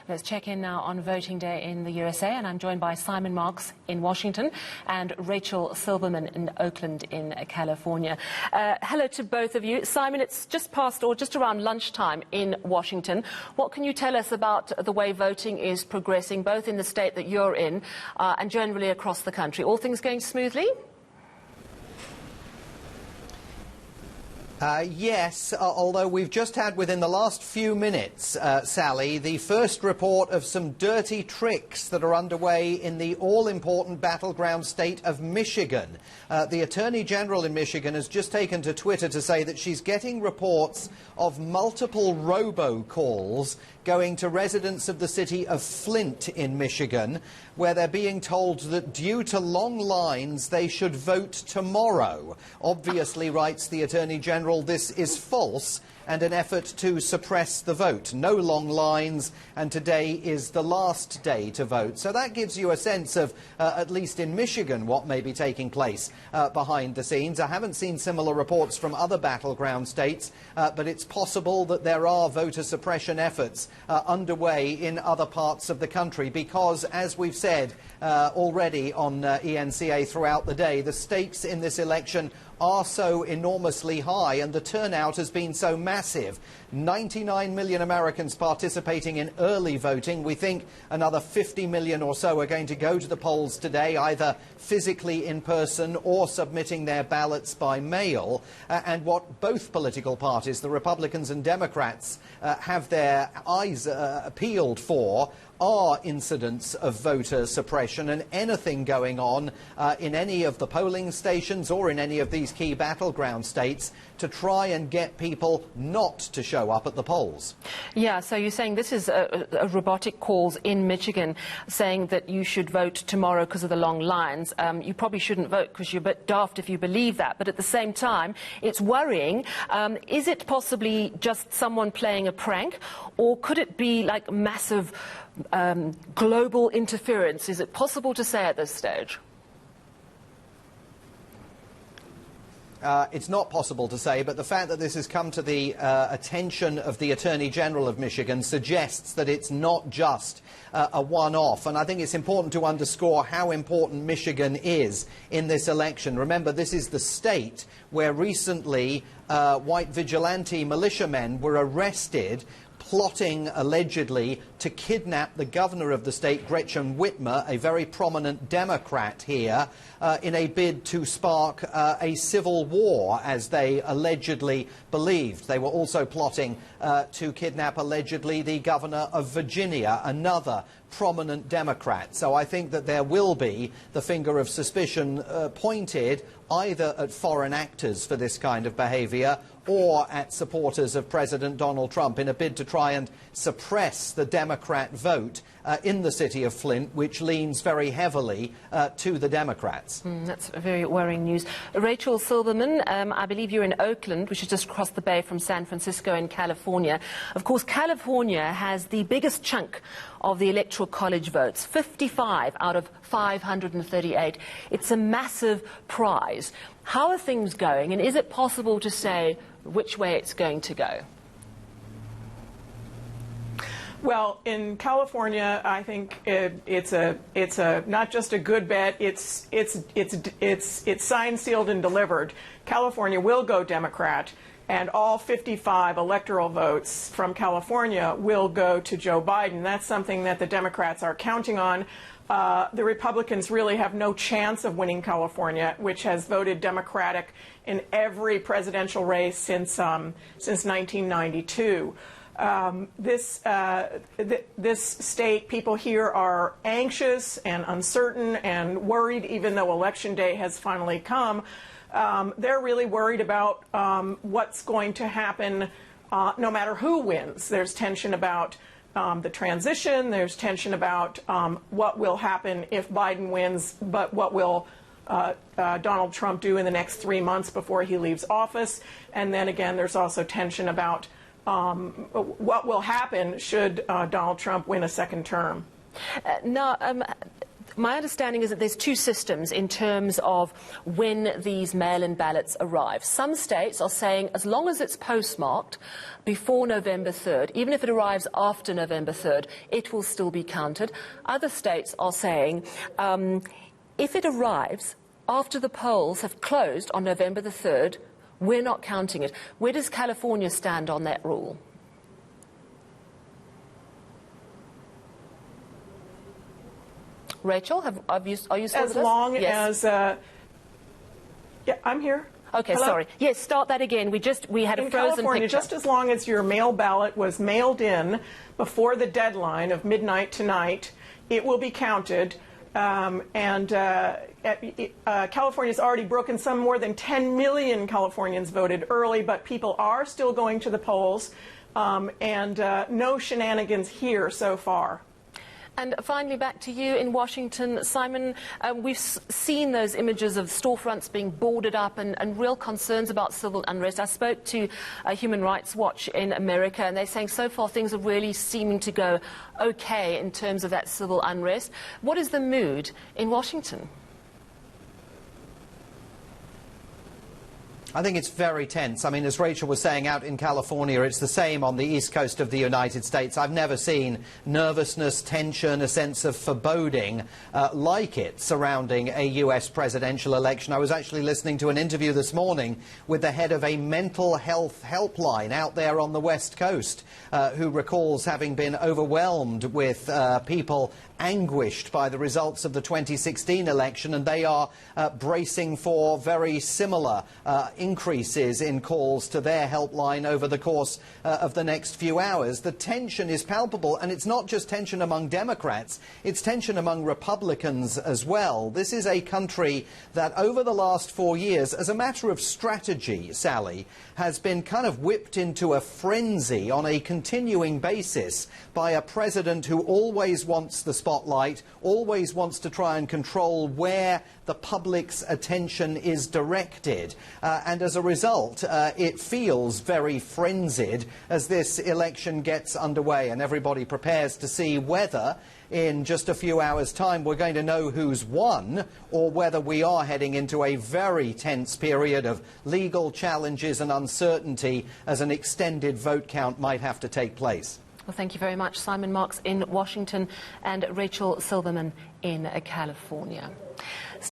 Let's check in now on voting day in the USA, and I'm joined by Simon Marks in Washington and Rachel Silverman in Oakland in California. Hello to both of you. Simon, it's just past or just around lunchtime in Washington. What can you tell us about the way voting is progressing, both in the state that you're in and generally across the country? All things going smoothly? Yes, although we've just had within the last few minutes, Sally, the first report of some dirty tricks that are underway in the all-important battleground state of Michigan. The Attorney General in Michigan has just taken to Twitter to say that she's getting reports of multiple robocalls going to residents of the city of Flint in Michigan, where they're being told that due to long lines they should vote tomorrow. Obviously, writes the Attorney General, this is false and an effort to suppress the vote. No long lines, and today is the last day to vote. So that gives you a sense of, at least in Michigan, what may be taking place behind the scenes. I haven't seen similar reports from other battleground states, but it's possible that there are voter suppression efforts underway in other parts of the country because, as we've said already on ENCA throughout the day, the stakes in this election are so enormously high and the turnout has been so massive. 99 million Americans participating in early voting. We think another 50 million or so are going to go to the polls today, either physically in person or submitting their ballots by mail. And what both political parties, the Republicans and Democrats, have their eyes peeled for are incidents of voter suppression, and anything going on in any of the polling stations or in any of these key battleground states to try and get people not to show up at the polls. Yeah, so you're saying this is a robotic calls in Michigan saying that you should vote tomorrow because of the long lines. You probably shouldn't vote because you're a bit daft if you believe that, but at the same time it's worrying. Is it possibly just someone playing a prank, or could it be like massive global interference? Is it possible to say at this stage? It's not possible to say, but the fact that this has come to the attention of the Attorney General of Michigan suggests that it's not just a one-off. And I think it's important to underscore how important Michigan is in this election. Remember, this is the state where recently white vigilante militiamen were arrested plotting, allegedly, to kidnap the governor of the state, Gretchen Whitmer, a very prominent Democrat here, in a bid to spark a civil war, as they allegedly believed. They were also plotting to kidnap, allegedly, the governor of Virginia, another prominent Democrat. So I think that there will be the finger of suspicion pointed either at foreign actors for this kind of behaviour or at supporters of President Donald Trump in a bid to try and suppress the Democrat vote in the city of Flint, which leans very heavily to the Democrats. That's very worrying news. Rachel Silverman, I believe you're in Oakland, which is just across the bay from San Francisco in California. Of course, California has the biggest chunk of the Electoral College votes, 55 out of 538. It's a massive prize. How are things going, and is it possible to say which way it's going to go? Well, in California, I think it's a not just a good bet. It's signed, sealed, and delivered. California will go Democrat, and all 55 electoral votes from California will go to Joe Biden. That's something that the Democrats are counting on. The Republicans really have no chance of winning California, which has voted Democratic in every presidential race since 1992. This state, people here are anxious and uncertain and worried, even though Election Day has finally come. They're really worried about what's going to happen no matter who wins. There's tension about the transition. There's tension about what will happen if Biden wins, but what will Donald Trump do in the next 3 months before he leaves office. And then again, there's also tension about what will happen should Donald Trump win a second term. Now, My understanding is that there's two systems in terms of when these mail-in ballots arrive. Some states are saying as long as it's postmarked before November 3rd, even if it arrives after November 3rd, it will still be counted. Other states are saying if it arrives after the polls have closed on November the 3rd, we're not counting it. Where does California stand on that rule? Rachel, are you still with us? As long yes. as, yeah, I'm here. Okay, Hello? sorry. Yes, start that again. We had a In frozen California, picture. just as long as your mail ballot was mailed in before the deadline of midnight tonight, it will be counted. California's already broken some. More than 10 million Californians voted early, but people are still going to the polls, and no shenanigans here so far. And finally, back to you in Washington, Simon. We've seen those images of storefronts being boarded up and real concerns about civil unrest. I spoke to Human Rights Watch in America, and they're saying so far things are really seeming to go okay in terms of that civil unrest. What is the mood in Washington? I think it's very tense. I mean, as Rachel was saying, out in California, it's the same on the east coast of the United States. I've never seen nervousness, tension, a sense of foreboding like it surrounding a U.S. presidential election. I was actually listening to an interview this morning with the head of a mental health helpline out there on the west coast who recalls having been overwhelmed with people anguished by the results of the 2016 election, and they are bracing for very similar increases in calls to their helpline over the course of the next few hours. The tension is palpable, and it's not just tension among Democrats, it's tension among Republicans as well. This is a country that over the last 4 years, as a matter of strategy, Sally, has been kind of whipped into a frenzy on a continuing basis by a president who always wants the spotlight, always wants to try and control where the public's attention is directed. And as a result, it feels very frenzied as this election gets underway, and everybody prepares to see whether in just a few hours' time we're going to know who's won, or whether we are heading into a very tense period of legal challenges and uncertainty as an extended vote count might have to take place. Well, thank you very much, Simon Marks in Washington and Rachel Silverman in California.